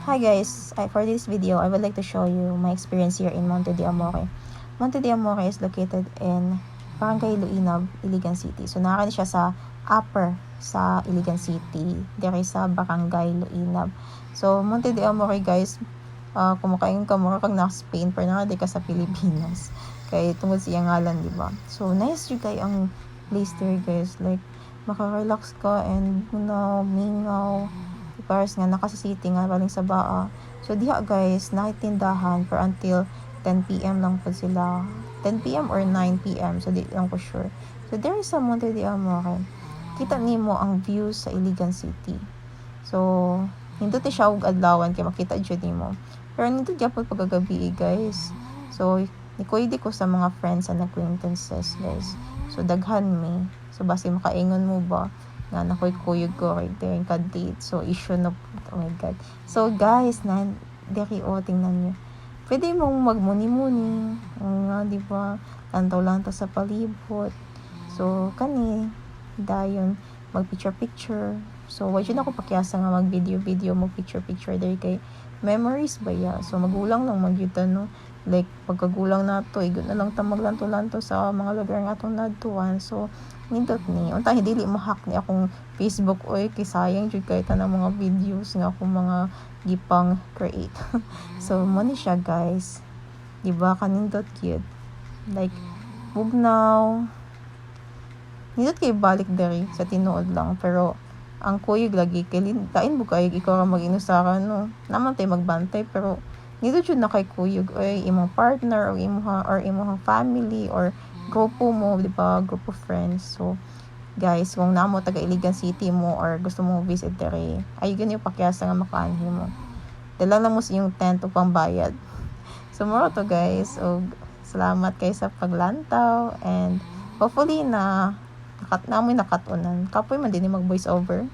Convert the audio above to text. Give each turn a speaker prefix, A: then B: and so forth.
A: Hi guys, for this video, I would like to show you my experience here in Monte de Amore. Monte de Amore is located in Barangay Luinab, Iligan City. So nakakita siya sa upper sa Iligan City, dire sa Barangay Luinab. So Monte de Amore guys, kumakain ka mura kang nasa Spain, pero nakadi ka sa Pilipinas. Kaya tungkol siya ngalan, di ba? So nice yung kayo ang place there guys, like maka-relax ka and mingaw. Pares nga nakasisiti nga baling sa baa. So diha guys, nakitindahan for until 10 PM lang po sila. 10 PM or 9 PM, so di lang ko sure. So there is sa Monte de Amore. Kita nimo ang view sa Iligan City. So nindot siya og adlawan kay makita jud nimo. Pero nindot gyapon pagkagabi guys. So nikuidi ko sa mga friends and acquaintances guys. So daghan mi. So basi makaingon mo ba nga nakoy kuyog ko right there in ka-date. So issue na po. Oh my god. So guys, diri tingnan niyo. Pwede mong magmuni-muni. Nga, di ba? Lantaw-lantaw sa palibot. So kani dayon mag picture. So why ako pakyasa nga mag video mag picture diri kay memories ba ya. So magulang lang magyutan no. Like pagkagulang nato igon na lang ta maglanto-lanto sa mga lugar nga atong nadtuan. So nindot ni unta dili ma-hack ni akong Facebook oy kay sayang jud kay tanang mga videos nga akong mga gipang create. So mo ni siya guys, di ba kanindot cute, like bugnaw nindot kay balik diri sa tinuod lang, pero ang kuyog lagi kay lain mo kay ikaw ra mag-inusaran no, naman tay magbantay, pero nindot jud na kay kuyog oy imong partner or imong family or grupo mo, di ba, group of friends. So guys, kung namo taga Iligan City mo or gusto mo visit dere, ay ganyo pakyasa nga makaanhi mo. Dala lang mo sa yung tent o pambayad. So moro to guys. So salamat kay sa paglantaw and hopefully na namoy nakatunan. Kapoy man din mag voice over.